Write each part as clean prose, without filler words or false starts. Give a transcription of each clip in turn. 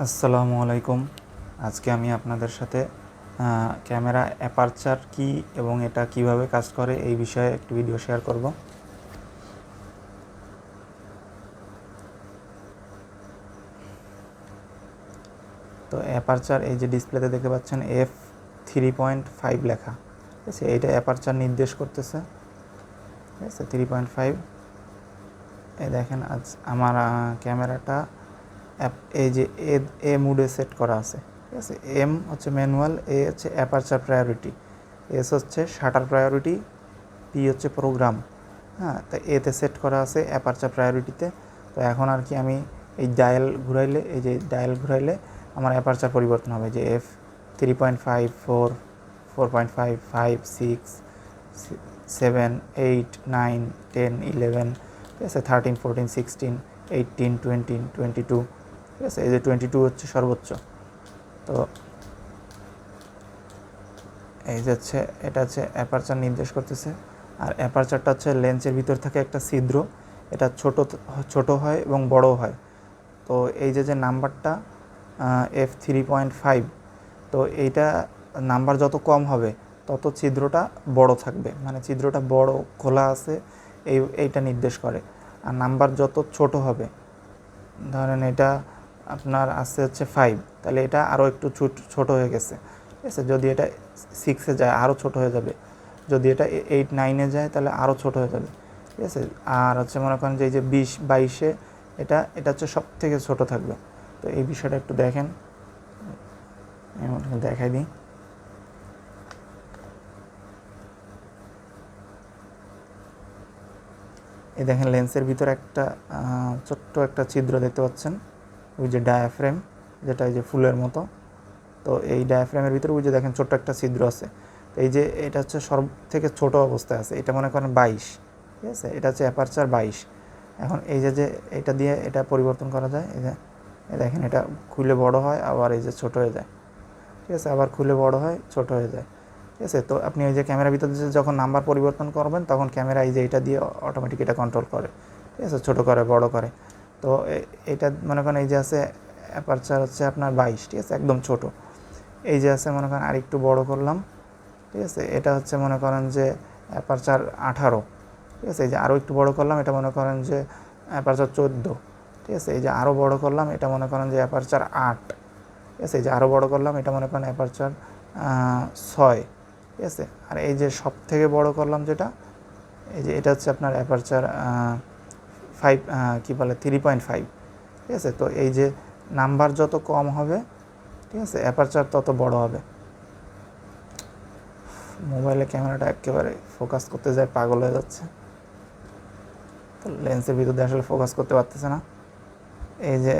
আসসালামু আলাইকুম। আজকে আমি আপনাদের সাথে ক্যামেরা অ্যাপারচার কি এবং এটা কিভাবে কাজ করে এই বিষয়ে একটি ভিডিও শেয়ার করব। তো অ্যাপারচার এই যে ডিসপ্লেতে দেখতে পাচ্ছেন f3.5 লেখা, ঠিক আছে। এইটা অ্যাপারচার নির্দেশ করতেছে, ঠিক আছে, 3.5। এই দেখেন আজ আমার ক্যামেরাটা এই যে এ মুডে সেট করা আছে, ঠিক আছে। এম হচ্ছে ম্যানুয়াল, এ হচ্ছে অ্যাপারচার প্রায়োরিটি, এস হচ্ছে শাটার প্রায়োরিটি, পি হচ্ছে প্রোগ্রাম। হ্যাঁ, তো এতে সেট করা আছে অ্যাপারচার প্রায়োরিটিতে। তো এখন আর কি আমি এই ডায়াল ঘুরাইলে, এই যে ডায়াল ঘুরাইলে আমার অ্যাপারচার পরিবর্তন হবে, যে f3.5, 4, 4.5, 5, 6, 7, 8, 9, 10, 11, ঠিক আছে, 13, 14, 16, 18, 20, 22, ঠিক আছে। এই যে 22 হচ্ছে সর্বোচ্চ। তো এই যে হচ্ছে এটা হচ্ছে অ্যাপারচার নির্দেশ করতেছে। আর অ্যাপারচারটা হচ্ছে লেন্সের ভিতর থাকে একটা ছিদ্র, এটা ছোট হয় এবং বড় হয়। তো এই যে নাম্বারটা f3.5, তো এইটা নাম্বার যত কম হবে তত ছিদ্রটা বড় থাকবে, মানে ছিদ্রটা বড় খোলা আছে এইটা নির্দেশ করে। আর নাম্বার যত ছোট হবে, ধরেন এটা আপনার আসছে হচ্ছে 5, তাহলে এটা আরও একটু ছোট হয়ে গেছে, ঠিক আছে। যদি এটা 6-এ যায় আরও ছোট হয়ে যাবে, যদি এটা 8-9-এ যায় তাহলে আরও ছোট হয়ে যাবে, ঠিক আছে। আর হচ্ছে মনে করেন যে এই যে 20-22-এ এটা হচ্ছে সব থেকে ছোট থাকবে। তো এই বিষয়টা একটু দেখেন, দেখাই দিই। এই দেখেন লেন্সের ভিতরে একটা ছোট্ট একটা ছিদ্র দেখতে পাচ্ছেন, ওই যে ডায়াফ্রেম, যেটা এই যে ফুলের মতো। তো এই ডায়াফ্রেমের ভিতরে ওই যে দেখেন ছোট্ট একটা ছিদ্র আছে। তো এই যে এটা হচ্ছে সব থেকে ছোট অবস্থায় আছে, এটা মনে করেন 22, ঠিক আছে। এটা হচ্ছে অ্যাপারচার 22। এখন এই যে এটা দিয়ে এটা পরিবর্তন করা যায়, এই যে দেখেন এটা খুলে বড় হয়, আবার এই যে ছোট হয়ে যায়, ঠিক আছে, আবার খুলে বড় হয়, ছোট হয়ে যায়, ঠিক আছে। তো আপনি এই যে ক্যামেরার ভিতরে যখন নাম্বার পরিবর্তন করবেন তখন ক্যামেরা এই যে এটা দিয়ে অটোমেটিক এটা কন্ট্রোল করে, ঠিক আছে, ছোটো করে বড় করে। তো এটা মনে করেন এই যে আছে অ্যাপারচার হচ্ছে আপনার 22, ঠিক আছে, একদম ছোট। এই যে আছে মনে করেন আরেকটু বড় করলাম, ঠিক আছে, এটা হচ্ছে মনে করেন যে অ্যাপারচার 18, ঠিক আছে। এই যে আরও একটু বড় করলাম, এটা মনে করেন যে অ্যাপারচার 14, ঠিক আছে। এই যে আরও বড় করলাম, এটা মনে করেন যে অ্যাপারচার 8, ঠিক আছে। এই যে আরও বড় করলাম, এটা মনে করেন অ্যাপারচার 6, ঠিক আছে। আর এই যে সব থেকে বড় করলাম যেটা, এই যে এটা হচ্ছে আপনার অ্যাপারচার 5, কী বলে 3.5, ঠিক আছে। তো এই যে নাম্বার যত কম হবে, ঠিক আছে, অ্যাপারচার তত বড় হবে। মোবাইলে ক্যামেরাটা একেবারে ফোকাস করতে যায় পাগল হয়ে যাচ্ছে, তো লেন্সের ভিতর দিয়ে আসলে ফোকাস করতে পারতেছে না। এই যে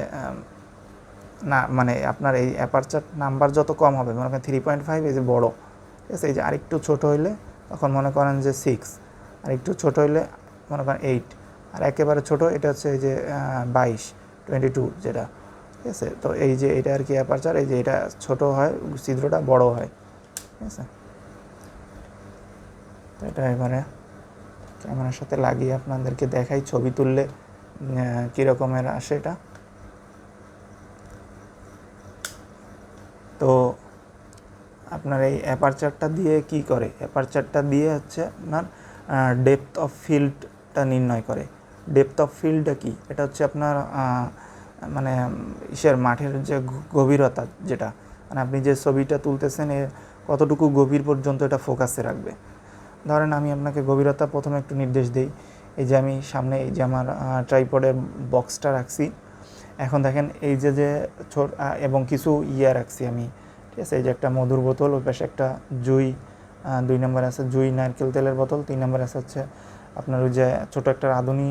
না মানে আপনার এই অ্যাপারচার নাম্বার যত কম হবে, মনে করেন 3.5 এই যে বড়ো, ঠিক আছে। এই যে আরেকটু ছোটো হইলে তখন মনে করেন যে 6, আরেকটু ছোটো হইলে মনে করেন 8, আর একেবারে ছোটো এটা হচ্ছে এই যে 22 যেটা, ঠিক আছে। তো এই যে এটা আর কি অ্যাপারচার, এই যে এটা ছোটো হয়, ছিদ্রটা বড়ো হয়, ঠিক আছে। তো এটা এবারে ক্যামেরার সাথে লাগিয়ে আপনাদেরকে দেখাই, ছবি তুললে কীরকমের আসে এটা। তো আপনার এই অ্যাপারচারটা দিয়ে কি করে, অ্যাপারচারটা দিয়ে হচ্ছে আপনার ডেপথ অফ ফিল্ডটা নির্ণয় করে। ডেপথ অফ ফিল্ডটা কি, এটা হচ্ছে আপনার মানে মাঠের যে গভীরতা, যেটা মানে আপনি যে ছবিটা তুলতেছেন কতটুকু গভীর পর্যন্ত এটা ফোকাসে রাখবে। ধরেন আমি আপনাকে গভীরতা প্রথমে একটু নির্দেশ দিই। এই যে আমি সামনে এই যে আমার ট্রাইপডের বক্সটা রাখছি, এখন দেখেন এই যে এবং কিছু রাখছি আমি, ঠিক আছে। এই যে একটা মধুর বোতল, ওই পাশে একটা জুই, 2 নম্বরে আছে জুই নারকেল তেলের বোতল, 3 নম্বরে আছে হচ্ছে আপনার ওই যে ছোটো একটা রাঁধুনি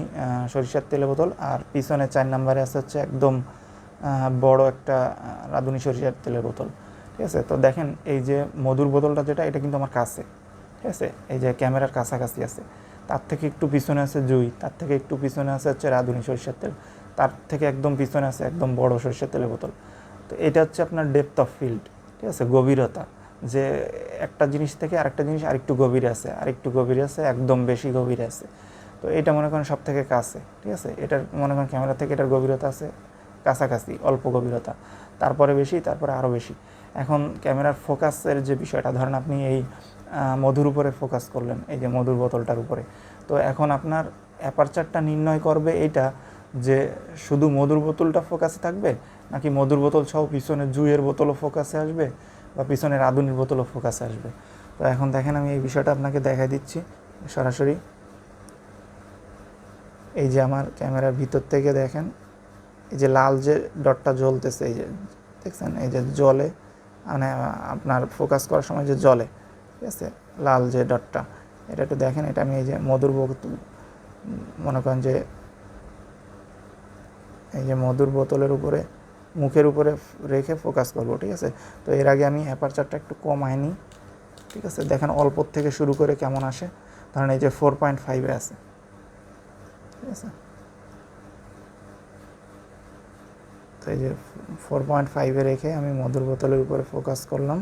সরিষার তেলের বোতল, আর পিছনে 4 নম্বরে আছে হচ্ছে একদম বড় একটা রাঁধুনি সরিষার তেলের বোতল, ঠিক আছে। তো দেখেন এই যে মধুর বোতলটা যেটা, এটা কিন্তু আমার কাছে, ঠিক আছে, এই যে ক্যামেরার কাছাকাছি আছে। তার থেকে একটু পিছনে আছে জুই, তার থেকে একটু পিছনে আছে হচ্ছে রাঁধুনি সরিষার তেল, তার থেকে একদম পিছনে আছে একদম বড় সরিষার তেলের বোতল। তো এটা হচ্ছে আপনার ডেপথ অফ ফিল্ড, ঠিক আছে, গভীরতা, যে একটা জিনিস থেকে আরেকটা জিনিস আরেকটু গভীরে আছে, আরেকটু গভীরে আছে, একদম বেশি গভীরে আছে। তো এটা মনে করেন সব থেকে কাছে, ঠিক আছে। এটার মনে করেন ক্যামেরা থেকে এটার গভীরতা আছে কাছাকাছি অল্প গভীরতা, তারপরে বেশি, তারপরে আরও বেশি। এখন ক্যামেরার ফোকাসের যে বিষয়টা, ধরেন আপনি এই মধুর উপরে ফোকাস করলেন, এই যে মধুর বোতলটার উপরে, তো এখন আপনার অ্যাপারচারটা নির্ণয় করবে এইটা যে শুধু মধুর বোতলটা ফোকাসে থাকবে, নাকি মধুর বোতল সহ পিছনে জুইয়ের বোতলও ফোকাসে আসবে, বা পিছনে রাঁধুনির বোতলও ফোকাসে আসবে। তো এখন দেখেন আমি এই বিষয়টা আপনাকে দেখাই দিচ্ছি সরাসরি। এই যে আমার ক্যামেরার ভিতর থেকে দেখেন, এই যে লাল যে ডটটা জ্বলতেছে, এই যে দেখছেন, এই যে জলে, মানে আপনার ফোকাস করার সময় যে জলে, ঠিক আছে, লাল যে ডটটা, এটা একটু দেখেন। এটা আমি এই যে মধুর বোতল, মনে করেন যে এই যে মধুর বোতলের উপরে মুখের উপরে রেখে ফোকাস করব, ঠিক আছে। তো এর আগে আমি অ্যাপারচারটা একটু কমাই নিই, ঠিক আছে। দেখেন অল্পর থেকে শুরু করে কেমন আসে, ধরেন এই যে 4.5 আছে, ঠিক আছে। তো এই যে 4.5 রেখে আমি মধুর বোতলের উপরে ফোকাস করলাম।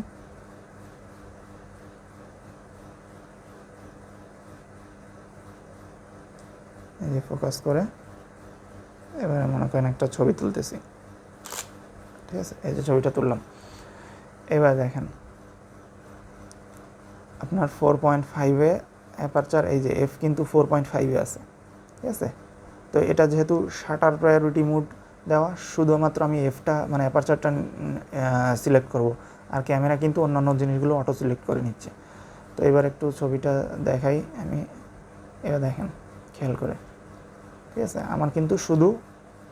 এই যে ফোকাস করে এবারে মনে করেন একটা ছবি তুলতেছি, ঠিক আছে। এই যে ছবিটা তুললাম, এবার দেখেন আপনার 4.5 অ্যাপারচার, এই যে এফ কিন্তু 4.5 আছে, ঠিক আছে। তো এটা যেহেতু শাটার প্রায়োরিটি মোড দেওয়া, শুধুমাত্র আমি এফটা মানে অ্যাপারচারটা সিলেক্ট করব, আর ক্যামেরা কিন্তু অন্যান্য জিনিসগুলো অটো সিলেক্ট করে নিচ্ছে। তো এবার একটু ছবিটা দেখাই আমি, এবার দেখেন খেয়াল করে, ঠিক আছে। আমার কিন্তু শুধু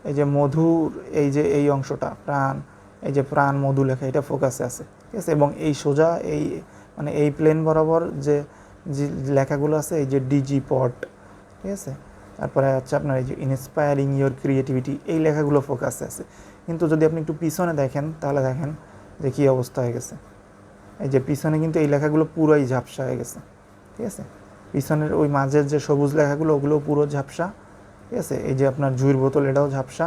এই যে মধুর এই যে এই অংশটা প্রাণ, এই যে প্রাণ মধু লেখা, এটা ফোকাসে আছে, ঠিক আছে। এবং এই সোজা এই মানে এই প্লেন বরাবর যে যে লেখাগুলো আছে, এই যে ডিজি পট, ঠিক আছে, তারপরে হচ্ছে আপনার এই যে ইন্সপায়ারিং ইয়োর ক্রিয়েটিভিটি, এই লেখাগুলো ফোকাসে আছে। কিন্তু যদি আপনি একটু পিছনে দেখেন, তাহলে দেখেন যে কী অবস্থা হয়ে গেছে। এই যে পিছনে কিন্তু এই লেখাগুলো পুরোই ঝাপসা হয়ে গেছে, ঠিক আছে। পিছনের ওই মাঝের যে সবুজ লেখাগুলো, ওগুলো পুরো ঝাপসা, ঠিক আছে। এই যে আপনার জুঁইয়ের বোতল, এটাও ঝাপসা,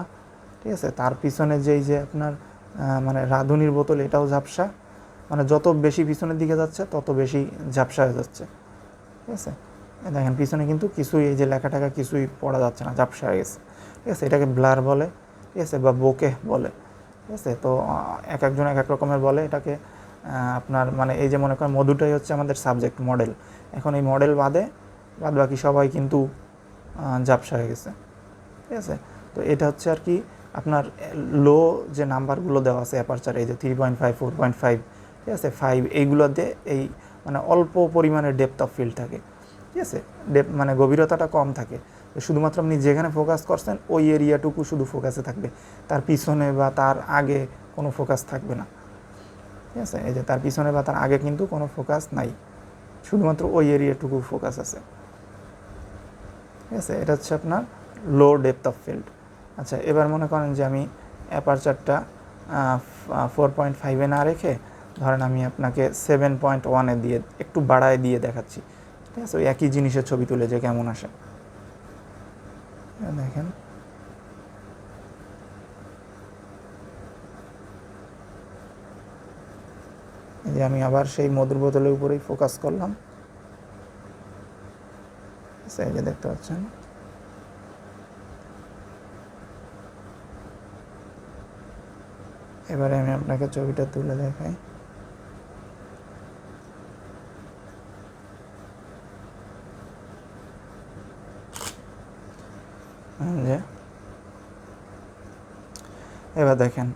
ঠিক আছে। তার পিছনে যেই যে আপনার মানে রাঁধুনির বোতল, এটাও ঝাপসা। মানে যত বেশি পিছনের দিকে যাচ্ছে তত বেশি ঝাপসা হয়ে যাচ্ছে, ঠিক আছে। দেখেন পিছনে কিন্তু কিছুই, এই যে লেখা টাকা কিছুই পড়া যাচ্ছে না, ঝাপসা হয়ে গেছে, ঠিক আছে। এটাকে ব্লার বলে, ঠিক আছে, বা বোকে বলে, ঠিক আছে। তো এক একজন এক এক রকমের বলে এটাকে। আপনার মানে এই যে মনে করেন মধুটাই হচ্ছে আমাদের সাবজেক্ট মডেল, এখন এই মডেল বাদ বাকি সবাই কিন্তু ঝাপসা হয়ে গেছে, ঠিক আছে। তো এটা হচ্ছে আর কি আপনার লো যে নাম্বারগুলো দেওয়া আছে অ্যাপারচার, এই যে 3.5, 4.5, ঠিক আছে, 5, এইগুলোতে এই মানে অল্প পরিমাণে ডেপথ অফ ফিল্ড থাকে, ঠিক আছে। মানে গভীরতাটা কম থাকে। শুধুমাত্র আপনি যেখানে ফোকাস করছেন ওই এরিয়াটুকু শুধু ফোকাসে থাকবে, তার পিছনে বা তার আগে কোনো ফোকাস থাকবে না, ঠিক আছে। এই যে তার পিছনে বা তার আগে কিন্তু কোনো ফোকাস নাই, শুধুমাত্র ওই এরিয়াটুকু ফোকাস আছে, ঠিক আছে। এটা হচ্ছে আপনার লো ডেপথ অফ ফিল্ড। আচ্ছা, এবার মনে করেন যে আমি অ্যাপারচারটা 4.5 না রেখে ধরেন আমি আপনাকে 7.1 দিয়ে একটু বাড়ায় দিয়ে দেখাচ্ছি, ঠিক আছে। ওই একই জিনিসের ছবি তুলে যে কেমন আসে দেখেন। এই যে আমি আবার সেই মধুর বোতলের উপরেই ফোকাস করলাম, এই যে দেখতে পাচ্ছেন। এবারে আমি আপনাকে ছবিটা তুলে দেখাই। যে এবার দেখেন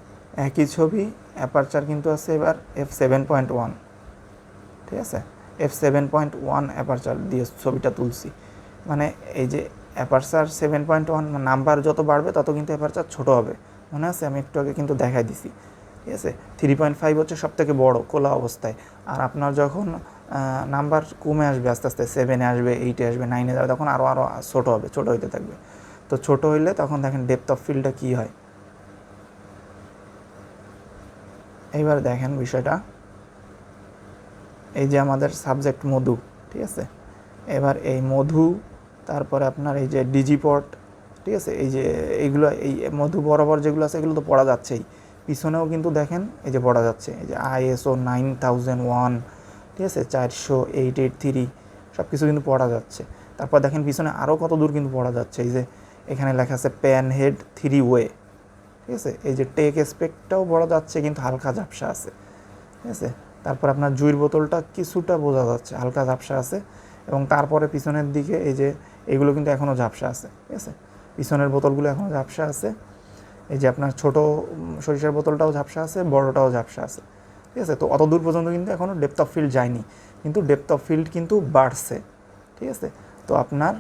একই ছবি, অ্যাপারচার কিন্তু আছে এবার f7.1, ঠিক আছে। f7.1 অ্যাপারচার দিয়ে ছবিটা তুলছি, মানে এই যে অ্যাপারচার 7.1 নাম্বার যত বাড়বে তত কিন্তু অ্যাপারচার ছোটো হবে, মনে আছে আমি একটু আগে কিন্তু দেখাই দিছি, ঠিক আছে। 3.5 হচ্ছে সব থেকে বড়ো খোলা অবস্থায়, আর আপনার যখন নাম্বার কমে আসবে আস্তে আস্তে, 7-এ আসবে, 8-এ আসবে, 9-এ যাবে, তখন আরও ছোটো হবে, ছোটো হইতে থাকবে। তো ছোটো হইলে তখন দেখেন ডেপথ অফ ফিল্ডটা কী হয়। এইবার দেখেন বিষয়টা, এই যে আমাদের সাবজেক্ট মধু, ঠিক আছে। এবার এই মধু, তারপরে আপনার এই যে ডিজিপট, ঠিক আছে, এই যে এইগুলো এই মধু বরাবর যেগুলো আছে এগুলো তো পড়া যাচ্ছেই, পিছনেও কিন্তু দেখেন এই যে পড়া যাচ্ছে, এই যে ISO 9001, ঠিক আছে, 400-883, সব কিছু কিন্তু পড়া যাচ্ছে। তারপর দেখেন পিছনে আরও কত দূর কিন্তু পড়া যাচ্ছে, এই যে এখানে লেখা আছে প্যান হেড 3 ওয়ে, ঠিক আছে। এই যে টেক স্পেকটাও বড় যাচ্ছে কিন্তু হালকা ঝাপসা আছে, ঠিক আছে। তারপর আপনার জুইয়ের বোতলটা কিছুটা বোঝা যাচ্ছে, হালকা ঝাপসা আছে। এবং তারপরে পিছনের দিকে এই যে এগুলো কিন্তু এখনও ঝাপসা আছে, ঠিক আছে। পিছনের বোতলগুলো এখনও ঝাপসা আছে। এই যে আপনার ছোটো সরিষার বোতলটাও ঝাপসা আছে, বড়টাও ঝাপসা আছে, ঠিক আছে। তো অত দূর পর্যন্ত কিন্তু এখনও ডেপথ অফ ফিল্ড যায়নি, কিন্তু ডেপথ অফ ফিল্ড কিন্তু বাড়ছে, ঠিক আছে। তো আপনার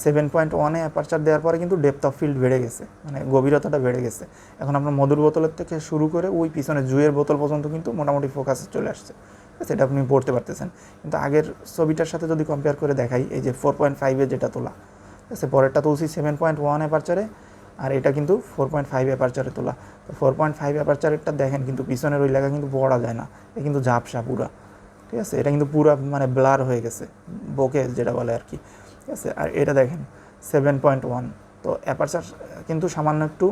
7.1-এ অ্যাপারচার দেওয়ার পরে কিন্তু ডেপথ অফ ফিল্ড বেড়ে গেছে, মানে গভীরতাটা বেড়ে গেছে। এখন আপনার মধুর বোতলের থেকে শুরু করে ওই পিছনে জুইয়ের বোতল পর্যন্ত কিন্তু মোটামুটি ফোকাসে চলে আসছে, ঠিক আছে। এটা আপনি পড়তে পারতেছেন। কিন্তু আগের ছবিটার সাথে যদি কম্পেয়ার করে দেখাই, এই যে 4.5-এ যেটা তোলা, ঠিক আছে, পরেরটা তুলছি 7.1 অ্যাপারচারে, আর এটা কিন্তু 4.5 অ্যাপারচারে তোলা। তো 4.5 অ্যাপারচারেরটা দেখেন কিন্তু পিছনের ওই লেখা কিন্তু পড়া যায় না, এটা কিন্তু ঝাপসা পুরা, ঠিক আছে। এটা কিন্তু পুরা মানে ব্লার হয়ে গেছে, বোকে যেটা বলে আর কি, ঠিক আছে। আর এটা দেখেন 7.1। তো অ্যাপারচার কিন্তু সামান্য একটু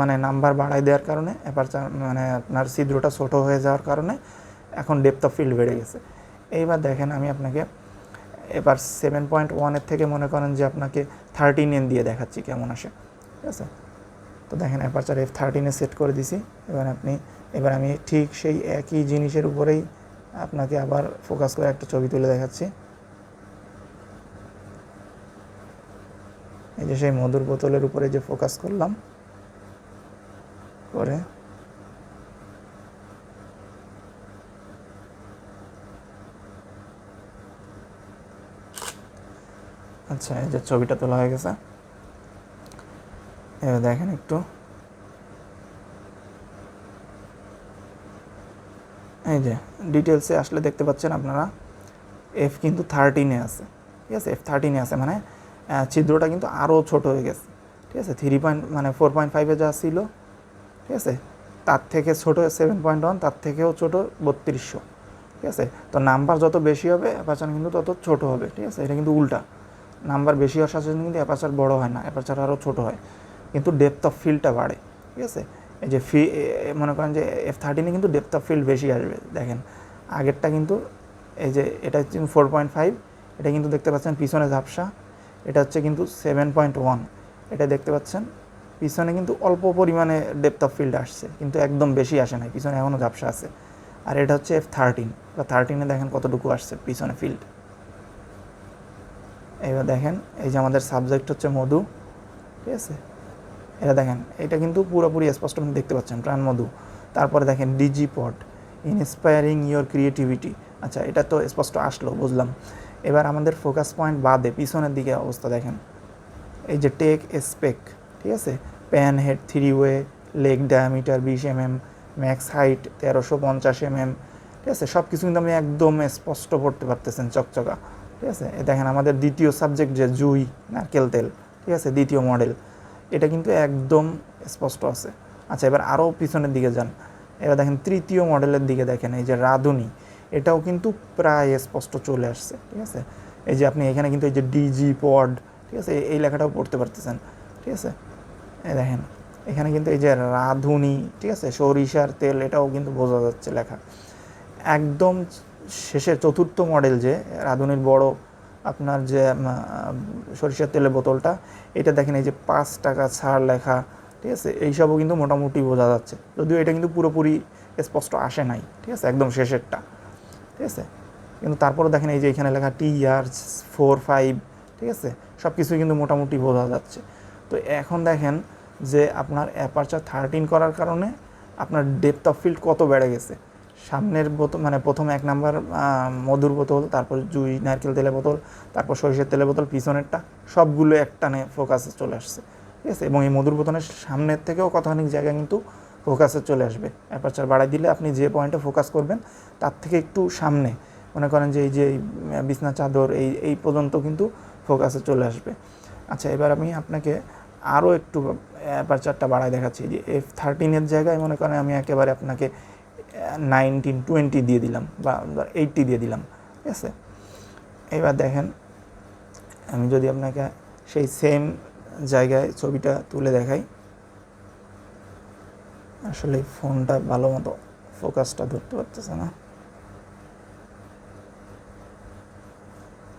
মানে নাম্বার বাড়াই দেওয়ার কারণে অ্যাপারচার মানে আপনার ছিদ্রটা ছোটো হয়ে যাওয়ার কারণে এখন ডেপথ অফ ফিল্ড বেড়ে গেছে। এইবার দেখেন আমি আপনাকে এবার 7.1-এর থেকে মনে করেন যে আপনাকে 13N দিয়ে দেখাচ্ছি কেমন আসে, ঠিক আছে। তো দেখেন অ্যাপারচার F13-এ সেট করে দিছি। এবার আমি ঠিক সেই একই জিনিসের উপরেই আপনাকে আবার ফোকাস করে একটা ছবি তুলে দেখাচ্ছি। এই যে সেই মধুর বোতলের উপরে যে ফোকাস করলাম করে, আচ্ছা এই যে ছবিটা তোলা হয়ে গেছে। এবার দেখেন একটু, এই যে ডিটেলসে আসলে দেখতে পাচ্ছেন আপনারা এফ কিন্তু 13-এ আছে, ঠিক আছে। F13-এ আছে মানে ছিদ্রটা কিন্তু আরও ছোট হয়ে গেছে, ঠিক আছে। 4.5-এ যা ছিল, ঠিক আছে, তার থেকে ছোটো 7.1, তার থেকেও ছোটো 3200, ঠিক আছে। তো নাম্বার যত বেশি হবে অ্যাপারচার কিন্তু তত ছোট হবে, ঠিক আছে। এটা কিন্তু উল্টা, নাম্বার বেশি হওয়ার সাথে কিন্তু অ্যাপারচার বড় হয় না, অ্যাপারচার আরও ছোটো হয়, কিন্তু ডেপথ অফ ফিল্ডটা বাড়ে, ঠিক আছে। এই যে মনে করেন যে F13-এ কিন্তু ডেপথ অফ ফিল্ড বেশি আসবে। দেখেন আগেরটা কিন্তু এই যে এটা হচ্ছে 4.5, এটা কিন্তু দেখতে পাচ্ছেন পিছনে ঝাপসা। এটা হচ্ছে কিন্তু 7.1, এটা দেখতে পাচ্ছেন পিছনে কিন্তু অল্প পরিমাণে ডেপথ অফ ফিল্ড আসছে, কিন্তু একদম বেশি আসে নাই, পিছনে এখনও ঝাপসা আছে। আর এটা হচ্ছে F13 বা 13-এ দেখেন কতটুকু আসছে পিছনে ফিল্ড। এবার দেখেন এই যে আমাদের সাবজেক্ট হচ্ছে মধু, ঠিক আছে। এটা দেখেন এটা কিন্তু পুরোপুরি স্পষ্ট দেখতে পাচ্ছেন, প্রাণ মধু। তারপরে দেখেন digi pod, inspiring your creativity. আচ্ছা এটা তো স্পষ্ট আসলো, বুঝলাম। এবার আমাদের ফোকাস পয়েন্ট বাদে পিছনের দিকে অবস্থা দেখেন। এই যে টেক স্পেক, ঠিক আছে, pan head 3 way, leg diameter 20 mm, max height 1350 mm, ঠিক আছে। সব কিছু কিন্তু আপনি একদম স্পষ্ট পড়তে পারতেছেন, চকচকা, ঠিক আছে। দেখেন আমাদের দ্বিতীয় সাবজেক্ট যে জুই নারকেল তেল, ঠিক আছে, দ্বিতীয় মডেল, এটা কিন্তু একদম স্পষ্ট আছে। আচ্ছা এবার আরও পিছনের দিকে যান, এবার দেখেন তৃতীয় মডেলের দিকে দেখেন এই যে রাঁধুনি, এটাও কিন্তু প্রায় স্পষ্ট চলে আসছে, ঠিক আছে। এই যে আপনি এখানে কিন্তু এই যে ডিজি পড, ঠিক আছে, এই লেখাটাও পড়তে পারতেছেন, ঠিক আছে। এই দেখেন এখানে কিন্তু এই যে রাঁধুনি, ঠিক আছে, সরিষার তেল, এটাও কিন্তু বোঝা যাচ্ছে লেখা। একদম শেষের চতুর্থ মডেল যে রাঁধুনির বড় আপনার যে সরিষার তেলের বোতলটা, এটা দেখেন এই যে 5 টাকা ছাড় লেখা, ঠিক আছে। এইসবও কিন্তু মোটামুটি বোঝা যাচ্ছে, যদিও এটা কিন্তু পুরোপুরি স্পষ্ট আসে নাই, ঠিক আছে, একদম শেষেরটা, ঠিক আছে। কিন্তু তারপরে দেখেন এই যে এখানে লেখা TR45, ঠিক আছে, সব কিছুই কিন্তু মোটামুটি বোঝা যাচ্ছে। তো এখন দেখেন যে আপনার অ্যাপারচার 13 করার কারণে আপনার ডেপথ অফ ফিল্ড কত বেড়ে গেছে। সামনের বোতল মানে প্রথম 1 নাম্বার মধুর বোতল, তারপর জুই নারকেল তেলের বোতল, তারপর সরিষার তেলের বোতল, পিছনেরটা সবগুলো একটানে ফোকাসে চলে আসছে, ঠিক আছে। এবং এই মধুর বোতলের সামনের থেকেও কতখানি জায়গা কিন্তু ফোকাসে চলে আসবে। অ্যাপারচার বাড়াই দিলে আপনি যে পয়েন্টে ফোকাস করবেন তার থেকে একটু সামনে, মনে করেন যে এই যে বিছনা চাদর এই পর্যন্ত কিন্তু ফোকাসে চলে আসবে। আচ্ছা এবার আমি আপনাকে আরও একটু অ্যাপারচারটা বাড়াই দেখাচ্ছি। যে F13-এর জায়গায় মনে করেন আমি একেবারে আপনাকে 19-20 দিয়ে দিলাম বা 80 দিয়ে দিলাম, ঠিক আছে। এবার দেখেন আমি যদি আপনাকে সেই সেম জায়গায় ছবিটা তুলে দেখাই, আসলে ফোনটা ভালো মতো ফোকাসটা ধরতে পারতেছে না।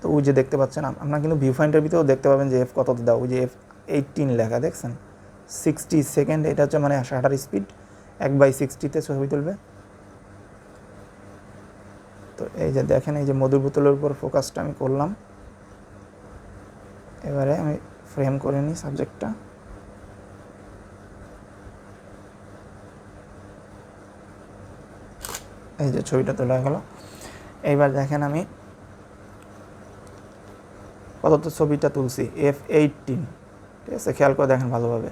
তো ওই যে দেখতে পাচ্ছেন আপনারা কিন্তু ভিউ ফাইন্ডার ভিতরেও দেখতে পাবেন যে F কত দেওয়া, ওই যে F18 লেখা দেখছেন, 60 সেকেন্ড, এটা হচ্ছে মানে শাটার স্পিড 1/60-তে ছবি তুলবে। তো এই যে দেখেন, এই যে মধুর বোতলের উপর ফোকাসটা আমি করলাম। এবারে আমি ফ্রেম করে নিই সাবজেক্টটা। এই যে ছবিটা তোলা গেল। এইবার দেখেন আমি কত ছবিটা তুলছি, F18, ঠিক আছে, খেয়াল করে দেখেন ভালোভাবে,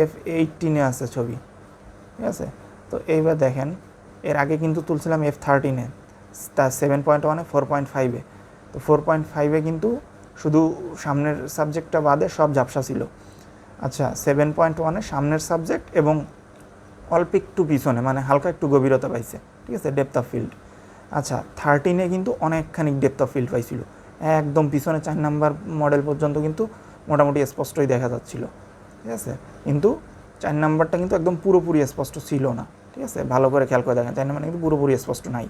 F18-এ আছে ছবি, ঠিক আছে। তো এইবার দেখেন, এর আগে কিন্তু তুলছিলাম F13-এ, তার 7.1-এ, 4.5-এ। তো 4.5-এ কিন্তু শুধু সামনের সাবজেক্টটা বাদে সব ঝাপসা ছিল। আচ্ছা, 7.1-এ সামনের সাবজেক্ট এবং অল্প একটু পিছনে, মানে হালকা একটু গভীরতা পাইছে, ঠিক আছে, ডেপথ অফ ফিল্ড। আচ্ছা, 13-এ কিন্তু অনেকখানি ডেপথ অফ ফিল্ড পাইছিল, একদম পিছনে 4 নাম্বার মডেল পর্যন্ত কিন্তু মোটামুটি স্পষ্টই দেখা যাচ্ছিল, ঠিক আছে। কিন্তু 4 নাম্বারটা কিন্তু একদম পুরোপুরি স্পষ্ট ছিল না, ঠিক আছে, ভালো করে খেয়াল করে দেখেন, 4 নাম্বার কিন্তু পুরোপুরি স্পষ্ট নাই।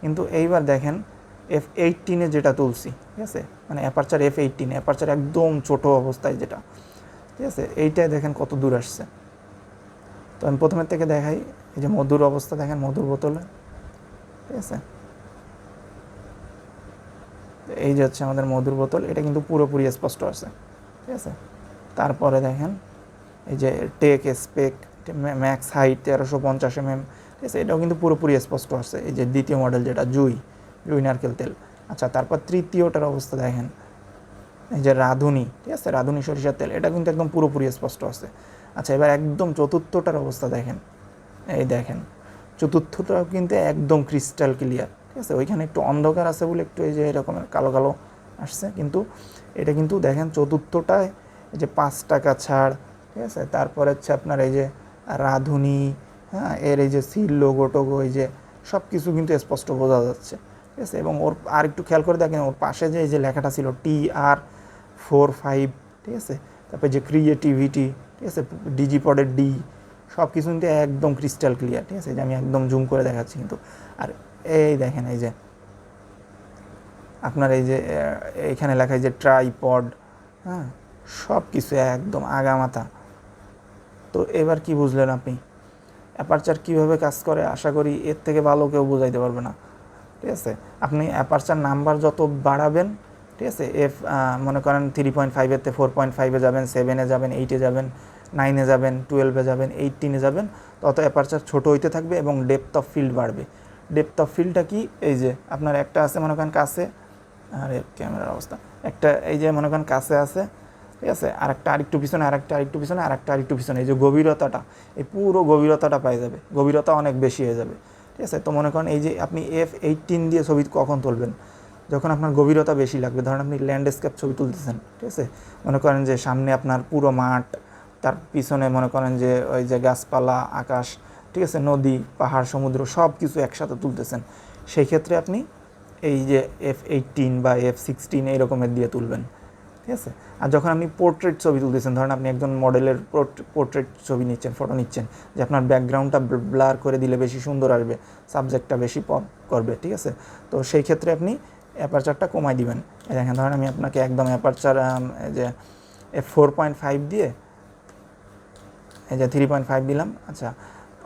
কিন্তু এইবার দেখেন F18-এ যেটা তুলছি, ঠিক আছে, মানে অ্যাপারচার F18, অ্যাপারচার একদম ছোট অবস্থায় যেটা, ঠিক আছে, এইটাই দেখেন কত দূর আসছে। তো আমি প্রথমের থেকে দেখাই, এই যে মধুর অবস্থা দেখেন, মধুর বোতলে, ঠিক আছে। এই যে হচ্ছে আমাদের মধুর বোতল, এটা কিন্তু পুরোপুরি স্পষ্ট আছে, ঠিক আছে। তারপরে দেখেন এই যে tech spec max height 1350 mm, ঠিক আছে, এটাও কিন্তু পুরোপুরি স্পষ্ট আছে। এই যে দ্বিতীয় মডেল যেটা জুই নারকেল তেল। আচ্ছা, তারপর তৃতীয়টার অবস্থা দেখেন, এই যে রাঁধুনি, ঠিক আছে, রাঁধুনি সরিষার তেল, এটা কিন্তু একদম পুরোপুরি স্পষ্ট আছে। আচ্ছা, এবার একদম চতুর্থটার অবস্থা দেখেন, এই দেখেন চতুর্থটাও কিন্তু একদম ক্রিস্টাল ক্লিয়ার, ঠিক আছে। ওইখানে একটু অন্ধকার আছে বলে একটু এই যে এরকমের কালো কালো আসছে, কিন্তু এটা কিন্তু দেখেন চতুর্থটায় এই যে 5 টাকা ছাড়, ঠিক আছে। তারপরে হচ্ছে আপনার এই যে রাঁধুনি, হ্যাঁ, এর এই যে সিল লোগো টোগো, এই যে সব কিছু কিন্তু স্পষ্ট বোঝা যাচ্ছে, ঠিক আছে। এবং ওর আর একটু খেয়াল করে দেখেন, ওর পাশে যে এই যে লেখাটা ছিল TR45, ঠিক আছে, তারপরে যে ক্রিয়েটিভিটি, ঠিক আছে, ডিজিপডের ডি, সব কিছু কিন্তু একদম ক্রিস্টাল ক্লিয়ার, ঠিক আছে। যে আমি একদম জুম করে দেখাচ্ছি কিন্তু। আর এই দেখেন, এই যে আপনার এই যে এখানে লেখা যে ট্রাইপড, হ্যাঁ, সব কিছু একদম আগামাথা। তো এবার কি বুঝলেন আপনি অ্যাপারচার কীভাবে কাজ করে? আশা করি এর থেকে ভালো কেউ বোঝাইতে পারবে না, ঠিক আছে। আপনি অ্যাপারচার নাম্বার যত বাড়াবেন, ঠিক আছে, মনে করেন 3.5-এতে 4.5-এ যাবেন, 7-এ যাবেন, 8-এ যাবেন, 9-এ যাবেন, 12-এ যাবেন, 18-এ যাবেন, তত অ্যাপারচার ছোটো হইতে থাকবে এবং ডেপথ অফ ফিল্ড বাড়বে। ডেপথ অফ ফিল্ডটা কি? এই যে আপনার একটা আছে মনে করেন কাছে, আরে ক্যামেরার অবস্থা, একটা এই যে মনে করেন কাছে আছে, ঠিক আছে, আরেকটা আরেকটু পিছনে, আরেকটা আরেকটু পিছনে, আরেকটা আরেকটু পিছনে, এই যে গভীরতাটা, এই পুরো গভীরতাটা পাই যাবে, গভীরতা অনেক বেশি হয়ে যাবে, ঠিক আছে। তো মনে করেন এই যে আপনি F18 দিয়ে ছবি কখন তুলবেন? যখন আপনার গভীরতা বেশি লাগবে। ধরেন আপনি ল্যান্ডস্কেপ ছবি তুলতেছেন, ঠিক আছে, মনে করেন যে সামনে আপনার পুরো মাঠ, তার পিছনে মনে করেন যে ওই যে গাছপালা, আকাশ, ঠিক আছে, নদী, পাহাড়, সমুদ্র, সব কিছু একসাথে তুলতেছেন, সেই ক্ষেত্রে আপনি এই যে F18 বা F16 এই রকমের দিয়ে তুলবেন, ঠিক আছে। আর যখন আপনি পোর্ট্রেট ছবি তুলতেছেন, ধরেন আপনি একজন মডেলের পোর্ট্রেট ছবি নিচ্ছেন, ফটো নিচ্ছেন, যে আপনার ব্যাকগ্রাউন্ডটা ব্লার করে দিলে বেশি সুন্দর আসবে, সাবজেক্টটা বেশি পপ করবে, ঠিক আছে। তো সেই ক্ষেত্রে আপনি অ্যাপারচারটা কমাই দিবেন। এই দেখেন, ধরেন আমি আপনাকে একদম অ্যাপারচার যে F4.5 দিয়ে এই যে 3.5 দিলাম। আচ্ছা,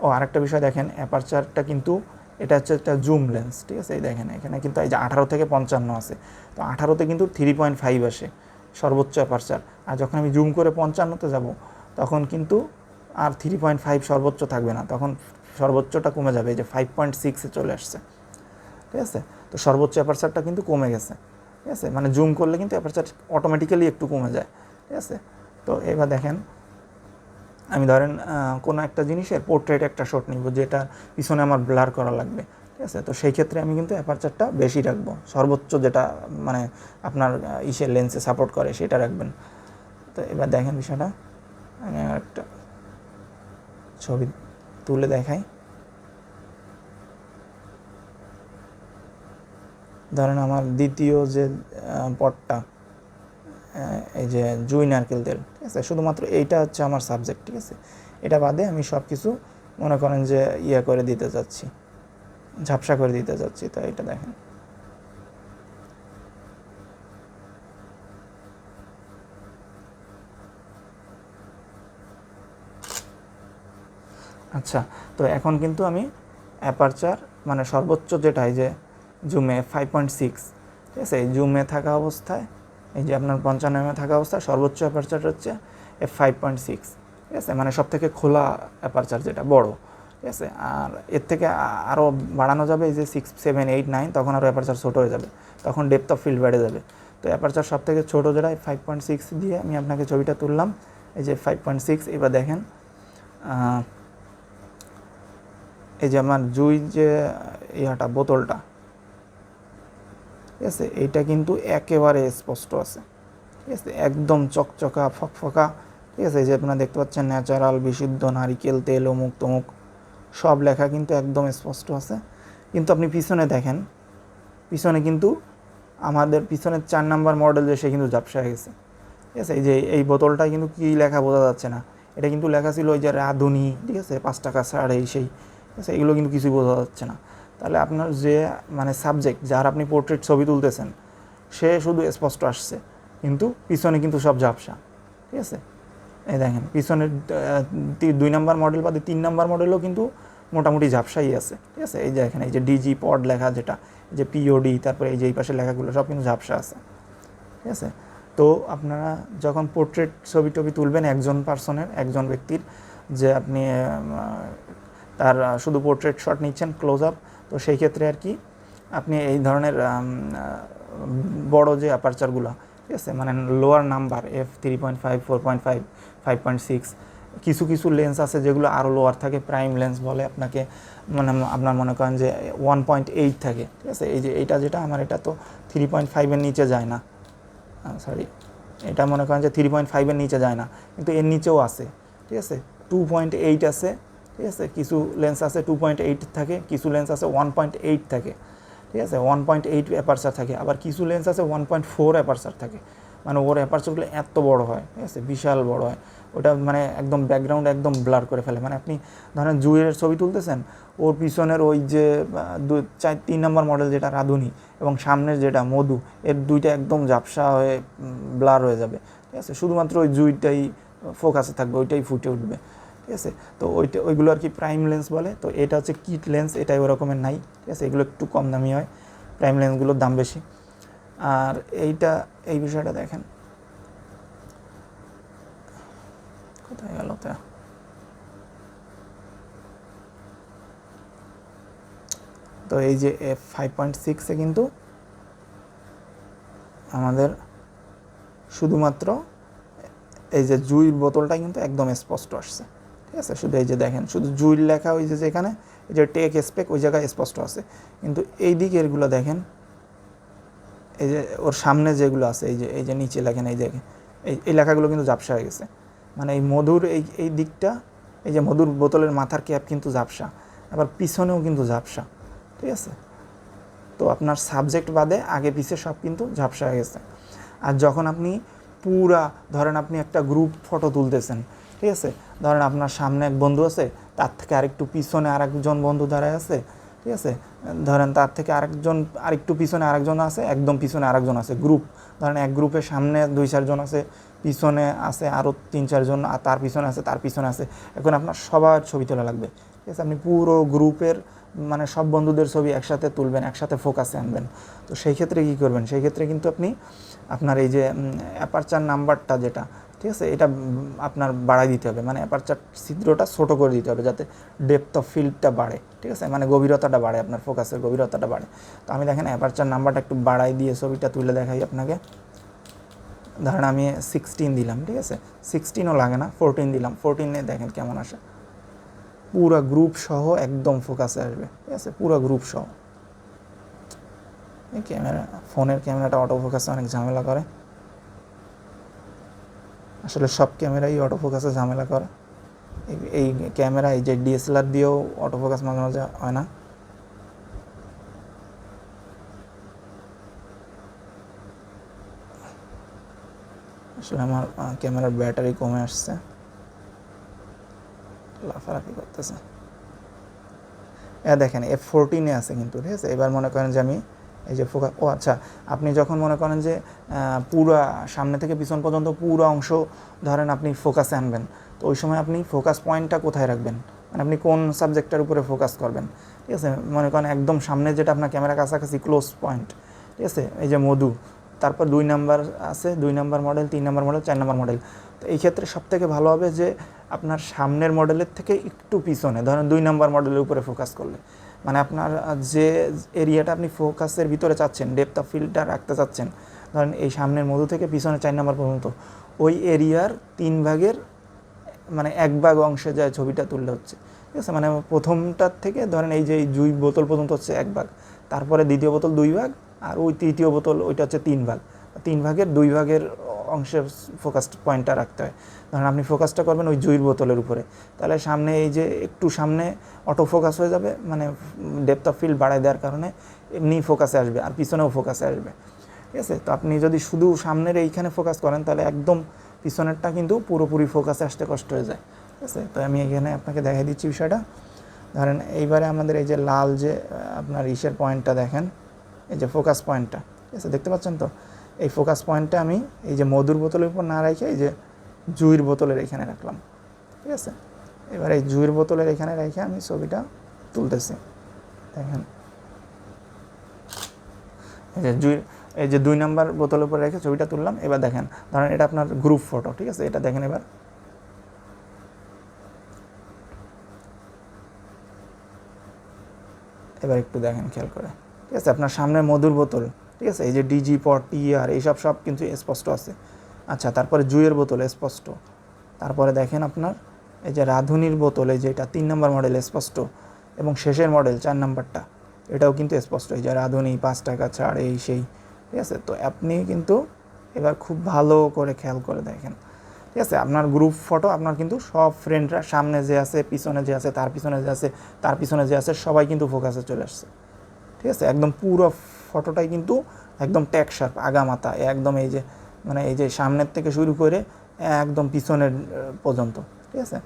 ও আরেকটা বিষয় দেখেন, অ্যাপারচারটা কিন্তু এটা হচ্ছে একটা জুম লেন্স, ঠিক আছে। এই দেখেন এখানে কিন্তু এই যে 18 থেকে 55 আছে, তো 18-তে কিন্তু 3.5 আসে সর্বোচ্চ অ্যাপারচার। আর যখন আমি জুম করে 55-তে যাব, তখন কিন্তু আর 3.5 সর্বোচ্চ থাকবে না, তখন সর্বোচ্চটা কমে যাবে, এই যে 5.6-এ চলে আসছে, ঠিক আছে। তো সর্বোচ্চ অ্যাপারচারটা কিন্তু কমে গেছে, ঠিক আছে, মানে জুম করলে কিন্তু অ্যাপারচার অটোমেটিক্যালি একটু কমে যায়, ঠিক আছে। তো এবার দেখেন, আমি ধরেন কোনো একটা জিনিসের পোর্ট্রেট একটা শট নিব, যেটা পিছনে আমার ব্লার করা লাগবে, ঠিক আছে। তো সেই ক্ষেত্রে আমি কিন্তু অ্যাপারচারটা বেশি রাখবো, সর্বোচ্চ যেটা মানে আপনার ইসের লেন্সে সাপোর্ট করে সেটা রাখবেন। তো এবার দেখেন বিষয়টা, আমি একটা ছবি তুলে দেখাই। ধরেন আমার দ্বিতীয় যে পটটা, এই যে জুই নারকেল তেল, ঠিক আছে, শুধুমাত্র এইটা হচ্ছে আমার সাবজেক্ট, ঠিক আছে। এটা বাদে আমি সব কিছু মনে করেন যে ইয়ে করে দিতে চাচ্ছি, ঝাপসা করে দিতে চাচ্ছি। তো এটা দেখেন, আচ্ছা, তো এখন কিন্তু আমি অ্যাপারচার মানে সর্বোচ্চ যেটা এই যে জুমে 5.6, ঠিক আছে, এই জুমে থাকা অবস্থায় এই যে আপনার 55 থাকা অবস্থায় সর্বোচ্চ অ্যাপারচার হচ্ছে f5.6, ঠিক আছে, মানে সব থেকে খোলা অ্যাপারচার যেটা বড়, ঠিক আছে। আর এর থেকে আরও বাড়ানো যাবে এই যে 6, 7, 8, 9, তখন আরও অ্যাপারচার ছোটো হয়ে যাবে, তখন ডেপথ অফ ফিল্ড বেড়ে যাবে। তো অ্যাপারচার সব থেকে ছোটো যেটা 5.6 দিয়ে আমি আপনাকে ছবিটা তুললাম, এই যে 5.6। এবার দেখেন এই যে আমার জুই যে ইয়াটা বোতলটা, ঠিক আছে, এইটা কিন্তু একেবারে স্পষ্ট আছে, ঠিক আছে, একদম চকচকা ফকফকা, ঠিক আছে। এই যে আপনারা দেখতে পাচ্ছেন ন্যাচারাল, বিশুদ্ধ নারিকেল তেল, অমুক তমুক সব লেখা কিন্তু একদম স্পষ্ট আছে। কিন্তু আপনি পিছনে দেখেন, পিছনে কিন্তু আমাদের পিছনের 4 নাম্বার মডেল যে সে কিন্তু ঝাপসা হয়ে গেছে, ঠিক আছে। এই যে এই বোতলটায় কিন্তু কী লেখা বোঝা যাচ্ছে না, এটা কিন্তু লেখা ছিল ওই যে রাঁধুনি, ঠিক আছে, 5 টাকা ছাড় এই সেই, ঠিক আছে, এগুলো কিন্তু কিছুই বোঝা যাচ্ছে না। তাহলে আপনার যে মানে সাবজেক্ট যার আপনি পোর্ট্রেট ছবি তুলতেছেন সে শুধু স্পষ্ট আসছে, কিন্তু পিছনে কিন্তু সব ঝাপসা, ঠিক আছে। এই দেখেন পিছনের 2 নাম্বার মডেল বাদে 3 নাম্বার মডেলও কিন্তু মোটামুটি ঝাপসাই আছে, ঠিক আছে। এই যে এখানে এই যে ডিজি পড লেখা যেটা, যে পিওডি, তারপরে এই যে এই পাশে লেখাগুলো সব কিন্তু ঝাপসা আছে, ঠিক আছে। তো আপনারা যখন পোর্ট্রেট ছবি টবি তুলবেন একজন পার্সনের, একজন ব্যক্তির, যে আপনি তার শুধু পোর্ট্রেট শট নিচ্ছেন ক্লোজ আপ, তো সেই ক্ষেত্রে আর কি আপনি এই ধরনের বড় যে অ্যাপারচারগুলো, ঠিক আছে, মানে লোয়ার নাম্বার f3.5, 4.5, 5.6, কিছু কিছু লেন্স আছে যেগুলো আরও লোয়ার থাকে, প্রাইম লেন্স বলে আপনাকে, মানে আপনার মনে করেন যে 1.8 থাকে, ঠিক আছে। এই যে এইটা যেটা আমার, এটা তো 3.5-এর নিচে যায় না, সরি, এটা মনে করেন যে 3.5-এর নিচে যায় না, কিন্তু এর নিচেও আছে, ঠিক আছে, 2.8 আছে, ঠিক আছে। কিছু লেন্স আছে 2.8 থাকে, কিছু লেন্স আছে 1.8 থাকে, ঠিক আছে, 1.8 অ্যাপারচার থাকে, আবার কিছু লেন্স আছে 1.4 অ্যাপারচার থাকে, মানে ওর অ্যাপারচারগুলো এত বড় হয়, ঠিক আছে, বিশাল বড় হয়, ওটা মানে একদম ব্যাকগ্রাউন্ড একদম ব্লার করে ফেলে। মানে আপনি ধরেন জুয়ের ছবি তুলতেছেন, ওর পিছনের ওই যে 3 নম্বর মডেল যেটা রাঁধুনি এবং সামনের যেটা মধু, এর দুইটা একদম ঝাপসা হয়ে ব্লার হয়ে যাবে, ঠিক আছে, শুধুমাত্র ওই জুইটাই ফোকাসে থাকবে, ওইটাই ফুটে উঠবে, ঠিক আছে। তো ওইগুলো আর কি প্রাইম লেন্স বলে। তো এটা হচ্ছে কিট লেন্স, এটাই ওরকমের নাই, ঠিক আছে, এগুলো একটু কম দামি হয়, প্রাইম লেন্সগুলোর দাম বেশি। আর এই বিষয়টা দেখেন, কোথায় গেল তা, তো এই যে f5.6-এ কিন্তু আমাদের শুধুমাত্র এই যে জুইর বোতলটা কিন্তু একদম স্পষ্ট আসছে, ঠিক আছে। শুধু এই যে দেখেন, শুধু জুইর লেখা ওই যে যেখানে এই যে টেক স্পেক ওই জায়গায় স্পষ্ট আছে, কিন্তু এই দিকে এগুলো দেখেন, এই যে ওর সামনে যেগুলো আছে, এই যে নিচে লেখেন, এই যে এই লেখাগুলো কিন্তু ঝাপসা হয়ে গেছে, মানে এই মধুর এই দিকটা, এই যে মধুর বোতলের মাথার ক্যাপ কিন্তু ঝাপসা, আবার পিছনেও কিন্তু ঝাপসা, ঠিক আছে। তো আপনার সাবজেক্ট বাদে আগে পিছে সব কিন্তু ঝাপসা হয়ে গেছে। আর যখন আপনি পুরা ধরেন আপনি একটা গ্রুপ ফটো তুলতেছেন, ঠিক আছে, ধরেন আপনার সামনে এক বন্ধু আছে, তার থেকে আরেকটু পিছনে আরেকজন বন্ধু দাঁড়ায় আছে, ঠিক আছে, ধরেন তার থেকে আরেকটু পিছনে আরেকজন আছে, একদম পিছনে আরেকজন আছে, গ্রুপ, ধরেন এক গ্রুপের সামনে 2-4 জন আছে, পিছনে আছে আরও 3-4 জন, আর তার পিছনে আছে, তার পিছনে আছে, এখন আপনার সবার ছবি তোলা লাগবে, ঠিক আছে। আপনি পুরো গ্রুপের মানে সব বন্ধুদের ছবি একসাথে তুলবেন, একসাথে ফোকাসে আনবেন। তো সেই ক্ষেত্রে কী করবেন, সেই ক্ষেত্রে কিন্তু আপনি আপনার এই যে অ্যাপারচার নাম্বারটা যেটা, ঠিক আছে, এটা আপনার বাড়াই দিতে হবে, মানে অ্যাপারচার ছিদ্রটা ছোটো করে দিতে হবে, যাতে ডেপথ অফ ফিল্ডটা বাড়ে, ঠিক আছে, মানে গভীরতাটা বাড়ে, আপনার ফোকাসের গভীরতাটা বাড়ে। তো আমি দেখেন অ্যাপারচার নাম্বারটা একটু বাড়াই দিয়ে ছবিটা তুলে দেখাই আপনাকে। ধরেন আমি 16 দিলাম, ঠিক আছে, 16ও লাগে না, 14 দিলাম, 14-এ দেখেন কেমন আসে, পুরো গ্রুপ সহ একদম ফোকাসে আসবে, ঠিক আছে, পুরো গ্রুপ সহ। এই ক্যামেরা, ফোনের ক্যামেরাটা অটো ফোকাসে অনেক ঝামেলা করে, আসলে সব ক্যামেরাই অটো ফোকাসে ঝামেলা করে, এই ক্যামেরা এই যে ডিএসএলআর দিয়েও অটো ফোকাস মাঝে মাঝে হয় না। আসলে আমার ক্যামেরার ব্যাটারি কমে আসছে, লাফালাফি করতেছে। দেখেন F14-এ আছে কিন্তু, ঠিক আছে। এবার মনে করেন যে আমি এই যে ফোকাস, আচ্ছা, আপনি যখন মনে করেন যে পুরা সামনে থেকে পিছন পর্যন্ত পুরো অংশ ধরেন আপনি ফোকাসে আনবেন, তো ওই সময় আপনি ফোকাস পয়েন্টটা কোথায় রাখবেন, মানে আপনি কোন সাবজেক্টের উপরে ফোকাস করবেন, ঠিক আছে। মনে করেন একদম সামনে যেটা আপনার ক্যামেরা কাছাকাছি ক্লোজ পয়েন্ট, ঠিক আছে, এই যে মধু, তারপর 2 নাম্বার আছে, 2 number model, 3 number model, 4 number model. তো এই ক্ষেত্রে সবথেকে ভালো হবে যে আপনার সামনের মডেলের থেকে একটু পিছনে, ধরেন 2 নাম্বার মডেলের উপরে ফোকাস করলে, মানে আপনার যে এরিয়াটা আপনি ফোকাসের ভিতরে চাচ্ছেন, ডেপথ অফ ফিল্ডটা রাখতে চাচ্ছেন, ধরেন এই সামনের মধু থেকে পিছনে 4 নাম্বার পর্যন্ত, ওই এরিয়ার 3 ভাগের মানে 1 ভাগ অংশে যায় ছবিটা তুললে হচ্ছে, ঠিক আছে। মানে প্রথমটার থেকে ধরেন এই যে এই জুই বোতল পর্যন্ত হচ্ছে 1 ভাগ, তারপরে দ্বিতীয় বোতল 2 ভাগ, আর ওই তৃতীয় বোতল ওইটা হচ্ছে 3 ভাগ, 3 ভাগের 2 ভাগের অংশের ফোকাস পয়েন্টটা রাখতে হয়। ধরেন আপনি ফোকাসটা করবেন ওই জুইয়ের বোতলের উপরে, তাহলে সামনে এই যে একটু সামনে অটো ফোকাস হয়ে যাবে, মানে ডেপথ অফ ফিল্ড বাড়ায় দেওয়ার কারণে এমনি ফোকাসে আসবে, আর পিছনেও ফোকাসে আসবে, ঠিক আছে। তো আপনি যদি শুধু সামনের এইখানে ফোকাস করেন তাহলে একদম পিছনেরটা কিন্তু পুরোপুরি ফোকাসে আসতে কষ্ট হয়ে যায়, ঠিক আছে। তো আমি এখানে আপনাকে দেখাই দিচ্ছি বিষয়টা। ধরেন এইবারে আমাদের এই যে লাল যে আপনার ইসের পয়েন্টটা দেখেন, এই যে ফোকাস পয়েন্টটা, ঠিক আছে, দেখতে পাচ্ছেন তো। এই ফোকাস পয়েন্টটা আমি এই যে মধুর বোতলের উপর না রেখে এই যে জুইয়ের বোতলের এখানে রাখলাম, ঠিক আছে। এবার এই জুইয়ের বোতলের এখানে রেখে আমি ছবিটা তুলতেছি, দেখেন এই যে 2 নাম্বার বোতলের উপর রেখে ছবিটা তুললাম। এবার দেখেন, ধরেন এটা আপনার গ্রুপ ফটো, ঠিক আছে, এটা দেখেন এবার একটু দেখেন খেয়াল করে, ঠিক আছে। আপনার সামনে মধুর বোতল, ঠিক আছে, এই যে ডিজি পট টিআর এইসব সব কিন্তু স্পষ্ট আছে। আচ্ছা, তারপরে জুইয়ের বোতল স্পষ্ট, তারপরে দেখেন আপনার এই যে রাঁধুনির বোতল, এই যে এটা 3 নাম্বার মডেল স্পষ্ট, এবং শেষের মডেল 4 নাম্বারটা এটাও কিন্তু স্পষ্ট, এই যে রাঁধুনি 5 টাকা ছাড় এই সেই, ঠিক আছে। তো আপনি কিন্তু এবার খুব ভালো করে খেয়াল করে দেখেন, ঠিক আছে। আপনার গ্রুপ ফটো আপনার কিন্তু সব ফ্রেন্ডরা, সামনে যে আছে, পিছনে যে আছে, তার পিছনে যে আছে, তার পিছনে যে আছে, সবাই কিন্তু ফোকাসে চলে আসছে, ঠিক আছে। একদম পুরো ফটোটাই কিন্তু একদম ট্যাগ শার্প, আগামাথা একদম, এই যে মানে এই যে সামনের থেকে শুরু করে একদম পিছনের পর্যন্ত, ঠিক আছে,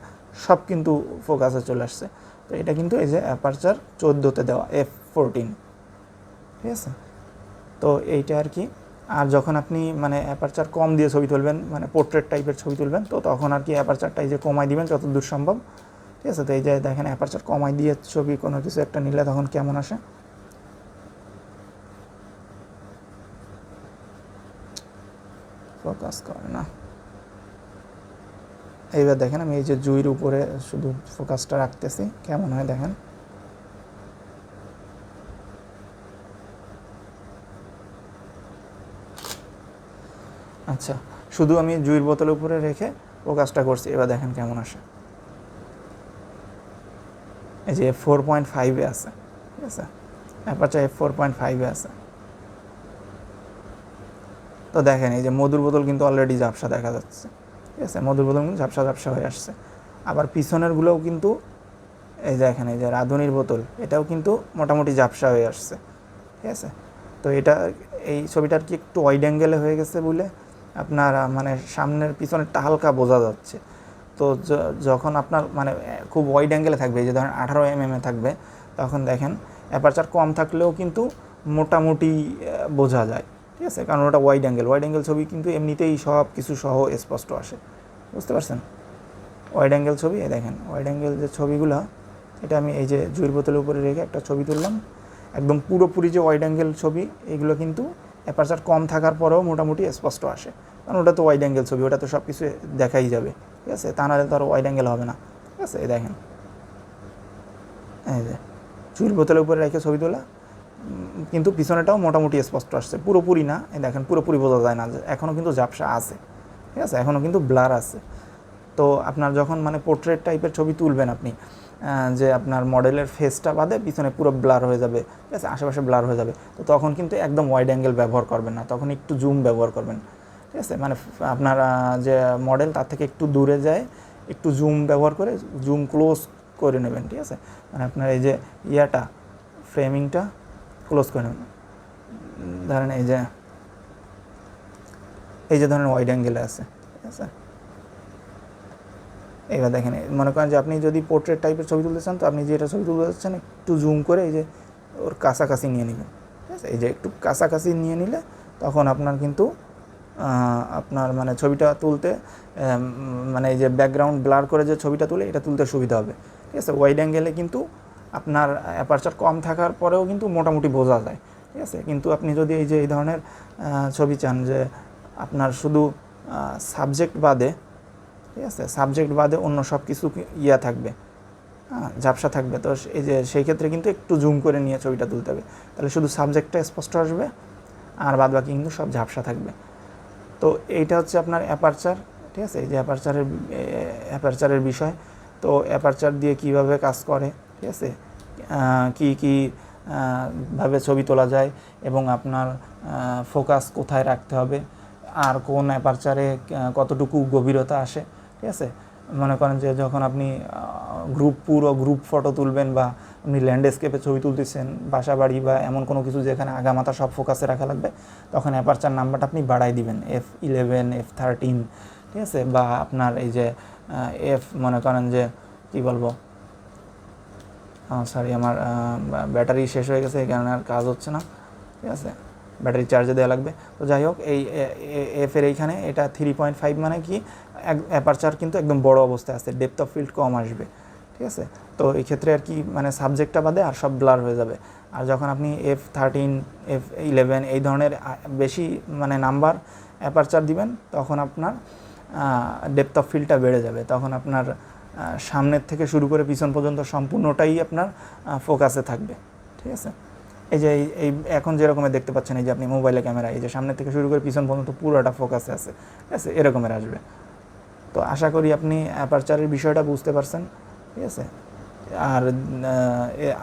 সব কিন্তু ফোকাসে চলে আসছে। তো এটা কিন্তু এই যে অ্যাপারচার 14-তে দেওয়া f14, ঠিক আছে। তো এইটা আর কি। আর যখন আপনি মানে অ্যাপারচার কম দিয়ে ছবি তুলবেন, মানে পোর্ট্রেট টাইপের ছবি তুলবেন, তো তখন আর কি অ্যাপারচারটা এই যে কমাই দিবেন যতদূর সম্ভব, ঠিক আছে। তো এই যে দেখেন অ্যাপারচার কমাই দিয়ে ছবি কোনো কিছু একটা নিলে তখন কেমন আসে, ফোকাস করে না। এইবার দেখেন আমি এই যে জুইয়ের উপরে শুধু ফোকাসটা রাখতেছি, কেমন হয় দেখেন। আচ্ছা, শুধু আমি জুইয়ের বোতলের উপরে রেখে ফোকাসটা করছি, এবার দেখেন কেমন আসে। এই যে f4.5-এ আছে, ঠিক আছে, অ্যাপারচার f4.5-এ আছে। তো দেখেন এই যে মধুর বোতল কিন্তু অলরেডি ঝাপসা দেখা যাচ্ছে, ঠিক আছে, মধুর বোতল কিন্তু ঝাপসা ঝাপসা হয়ে আসছে। আবার পিছনেরগুলোও কিন্তু এই দেখেন, এই যে রাঁধুনির বোতল এটাও কিন্তু মোটামুটি ঝাপসা হয়ে আসছে, ঠিক আছে। তো এটা এই ছবিটার কি একটু ওয়াইড অ্যাঙ্গেলে হয়ে গেছে বলে আপনার মানে সামনের পিছনেরটা হালকা বোঝা যাচ্ছে। তো যখন আপনার মানে খুব ওয়াইড অ্যাঙ্গেলে থাকবে, এই যে ধরেন 18 mm থাকবে, তখন দেখেন অ্যাপারচার কম থাকলেও কিন্তু মোটামুটি বোঝা যায়, ঠিক আছে, কারণ ওটা ওয়াইড অ্যাঙ্গেল ছবি কিন্তু এমনিতেই সব কিছু সহ স্পষ্ট আসে, বুঝতে পারছেন। ওয়াইড অ্যাঙ্গেল ছবি, দেখেন ওয়াইড অ্যাঙ্গেল যে ছবিগুলো, এটা আমি এই যে জুইয়ের বোতলের উপরে রেখে একটা ছবি তুললাম, একদম পুরোপুরি যে ওয়াইড অ্যাঙ্গেল ছবি, এগুলো কিন্তু অ্যাপারচার কম থাকার পরেও মোটামুটি স্পষ্ট আসে, কারণ ওটা তো ওয়াইড অ্যাঙ্গেল ছবি, ওটা তো সব কিছু দেখাই যাবে, ঠিক আছে, তা নাহলে তো আর ওয়াইড অ্যাঙ্গেল হবে না, ঠিক আছে। দেখেন এই যে জুইয়ের বোতলের উপরে রেখে ছবি তোলা, কিন্তু পিছনেটাও মোটামুটি স্পষ্ট আসছে, পুরোপুরি না, এই দেখেন পুরোপুরি বোঝা যায় না, এখনও কিন্তু ঝাপসা আছে, ঠিক আছে, এখনও কিন্তু ব্লার আছে। তো আপনার যখন মানে পোর্ট্রেট টাইপের ছবি তুলবেন আপনি, যে আপনার মডেলের ফেসটা বাদে পিছনে পুরো ব্লার হয়ে যাবে, ঠিক আছে, আশেপাশে ব্লার হয়ে যাবে, তো তখন কিন্তু একদম ওয়াইড অ্যাঙ্গেল ব্যবহার করবেন না, তখন একটু জুম ব্যবহার করবেন, ঠিক আছে। মানে আপনার যে মডেল তার থেকে একটু দূরে যায়, একটু জুম ব্যবহার করে জুম ক্লোজ করে নেবেন, ঠিক আছে। মানে আপনার এই যে ইয়াটা ফ্রেমিংটা ক্লোজ করে নেবেন। ধরেন এই যে ধরেন ওয়াইড অ্যাঙ্গেলে আছে, ঠিক আছে। এবার দেখেন মনে করেন যে আপনি যদি পোর্ট্রেট টাইপের ছবি তুলতে চান, তো আপনি যেটা ছবি তুলতে চাচ্ছেন একটু জুম করে এই যে ওর কাছাকাছি নিয়ে নেবেন, ঠিক আছে। এই যে একটু কাছাকাছি নিয়ে নিলে তখন আপনার কিন্তু আপনার মানে ছবিটা তুলতে মানে এই যে ব্যাকগ্রাউন্ড ব্লার করে যে ছবিটা তুলে এটা তুলতে সুবিধা হবে, ঠিক আছে। ওয়াইড অ্যাঙ্গেলে কিন্তু আপনার অ্যাপারচার কম থাকার পরেও কিন্তু মোটামুটি বোঝা যায়, ঠিক আছে। কিন্তু আপনি যদি এই যে এই ধরনের ছবি চান যে আপনার শুধু সাবজেক্ট বাদে, ঠিক আছে, সাবজেক্ট বাদে অন্য সব কিছু ইয়া থাকবে, ঝাপসা থাকবে, তো এই যে সেই ক্ষেত্রে কিন্তু একটু জুম করে নিয়ে ছবিটা তুলতে হবে, তাহলে শুধু সাবজেক্টটা স্পষ্ট আসবে আর বাদ বাকি কিন্তু সব ঝাপসা থাকবে। তো এইটা হচ্ছে আপনার অ্যাপারচার, ঠিক আছে। এই যে অ্যাপারচারের বিষয়। তো অ্যাপারচার দিয়ে কিভাবে কাজ করে, ঠিক আছে, কি ভাবে ছবি তোলা যায় এবং আপনার ফোকাস কোথায় রাখতে হবে আর কোন অ্যাপারচারে কতটুকু গভীরতা আসে, ঠিক আছে। মনে করেন যে যখন আপনি পুরো গ্রুপ ফটো তুলবেন বা আপনি ল্যান্ডস্কেপে ছবি তুলতেছেন, বাসা বাড়ি বা এমন কোনো কিছু যেখানে আগামাথা সব ফোকাসে রাখা লাগবে, তখন অ্যাপারচার নাম্বারটা আপনি বাড়াই দিবেন, f11 f13, ঠিক আছে। বা আপনার এই যে মনে করেন যে কী বলবো, সরি আমার ব্যাটারি শেষ হয়ে গেছে, এই কারণে আর কাজ হচ্ছে না, ঠিক আছে, ব্যাটারি চার্জে দেওয়া লাগবে। তো যাই হোক, এই এফের এইখানে এটা 3.5 মানে কি অ্যাপারচার কিন্তু একদম বড় অবস্থায় আছে, ডেপথ অফ ফিল্ড কম আসবে, ঠিক আছে। তো এই ক্ষেত্রে আর কি মানে সাবজেক্টটা বাদে আর সব ব্লার হয়ে যাবে। আর যখন আপনি f13 f11 এই ধরনের বেশি মানে নাম্বার অ্যাপারচার দিবেন, তখন আপনার ডেপথ অফ ফিল্ডটা বেড়ে যাবে, তখন আপনার সামনের থেকে শুরু করে পিছন পর্যন্ত সম্পূর্ণটাই আপনার ফোকাসে থাকবে, ঠিক আছে। এই যে এই এখন যেরকমের দেখতে পাচ্ছেন, এই যে আপনি মোবাইলে ক্যামেরা, এই যে সামনের থেকে শুরু করে পিছন পর্যন্ত পুরোটা ফোকাসে আছে, ঠিক আছে, এরকমের আসবে। তো আশা করি আপনি অ্যাপারচারের বিষয়টা বুঝতে পারছেন, ঠিক আছে।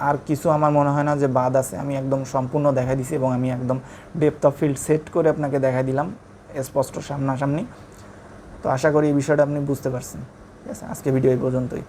আর কিছু আমার মনে হয় না যে বাদ আছে, আমি একদম সম্পূর্ণ দেখাই দিছি এবং আমি একদম ডেপথ অফ ফিল্ড সেট করে আপনাকে দেখাই দিলাম স্পষ্ট সামনাসামনি। তো আশা করি এই বিষয়টা আপনি বুঝতে পারছেন, ঠিক আছে। আজকে ভিডিও এই পর্যন্তই।